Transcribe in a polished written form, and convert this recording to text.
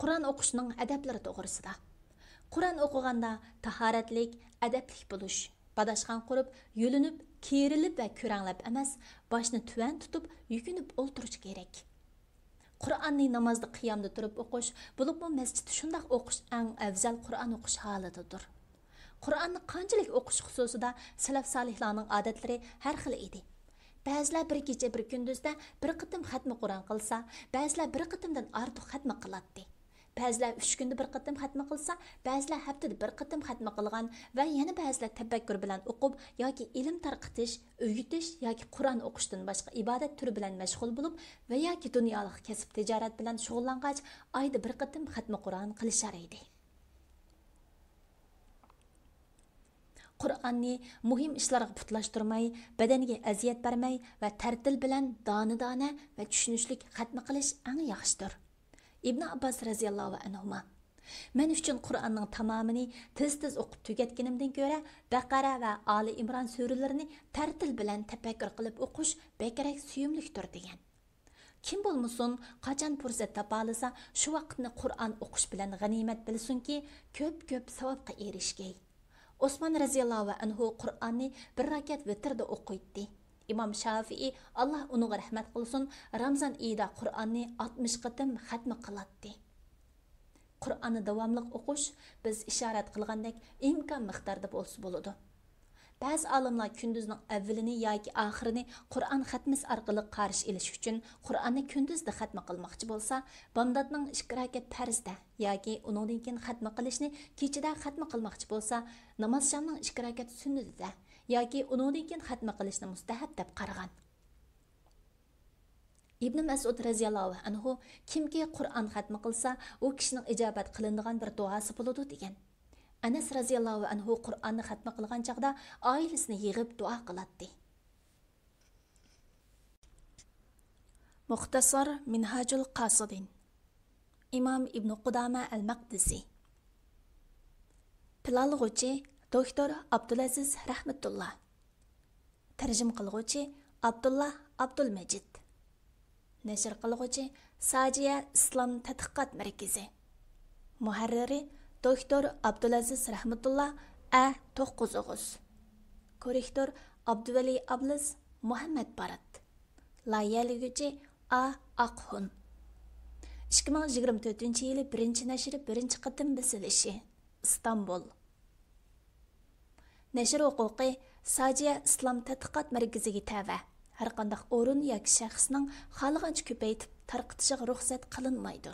Qur'on o'qishning adablari to'g'risida. Qur'on o'qiganda tahoratlik, adablik bo'lish, badashqan qurib, yo'linib, kerilib va ko'ranglab emas, boshni tuvan tutib, yukinib o'ltirish kerak. Qur'onni namozda qiyomda turib o'qish, bo'libmi masjidda shundoq o'qish eng afzal Qur'on o'qish holatidir. Qur'onni qanchalik o'qish xususida salaf solihlarning odatlari har xil edi. Ba'zilar bir kecha bir kunduzda bir qitim xatmi Qur'on qilsa, ba'zilar bir qitimdan ortiq xatmi qiladi. Ba'zilar 3 kunda bir qitim xatmi qilsa, ba'zilar haftada bir qitim xatmi qilgan va yana ba'zilar tafakkur bilan o'qib yoki ilm tarqitish, o'rgatish yoki Qur'on o'qishdan boshqa ibodat turi bilan mashg'ul bo'lib va yoki dunyolik kasb tijorat bilan shug'ullangach, oyda bir qitim xatmi Qur'on qilishar edi. Qur'onni muhim ishlarga putlashtirmay, badaniga aziyat bermay va tartil bilan dona-dona va tushunishlik xatmi qilish eng yaxshidir. İbn Abbas raziyallohu anhuma: "Men uchun Qur'onning tamomini tez-tez o'qib tugatganimdan ko'ra, Baqara va Ali Imron suralarini tartil bilan tafakkur qilib o'qish bekrak suyumlikdir" degan. Kim bo'lmasin, qachon fursat topa olsa, shu vaqtni Qur'on o'qish bilan g'animat bilsinki, ko'p savobga erishgay. Osman raziyallohu anhu Qur'onni bir rakat vitrda o'qiydi. İmam Şafii, Allah unuga rahmat qilsin, Ramazan oyida Qur'onni 60 qitim xatmi qiladi. Qur'onni davomli o'qish biz ishorat qilgandek imkon miqdorda bo'lsa bo'ladi. Ba'zi olimlar kunduzning avvalini yoki oxirini Qur'on xatmis orqali qarish ilish uchun Qur'onni kunduzda xatmi qilmoqchi bo'lsa, bomdodning 2 rakat farzda yoki uningdan keyin xatmi qilishni kechida xatmi qilmoqchi bo'lsa, namoz shamning 2 rakat sunnatida yoki uningdan keyin xatmi qilishni mustahab deb qaragan. İbn Mas'ud raziyallohu anhu kimki Qur'on xatmi qilsa, u kishining ijobat qilinadigan bir duosi bo'ladi degan. Anas raziyallohu anhu Qur'onni xatmi qilgan chaqda oilasini yig'ib duo qiladi. Muxtasar Minhajul Qasidin, İmam İbn Qudama al-Maqdisi. Pilalg'uchi Doktor Abdulaziz Rahmatullah. Tarjim qilg'uchi Abdullah Abdulmajid. Nashr qilg'uchi Sajiya Islom tadqiqot markazi. Muharriri Doktor Abdulaziz Rahmatullah A. 9 Og'uz. Korrektor Abduvali Abliz Muhammad Barat. Layihalaguchi A. Aqhun. 2024-yili 1-nashri 1-qatim basilishi. İstanbul. Nashr huquqi Sajiya Islom tadqiqot markaziga tava. Har qanday o'rin yoki shaxsning xohlagancha ko'paytib tarqitishiga ruxsat qilinmaydi.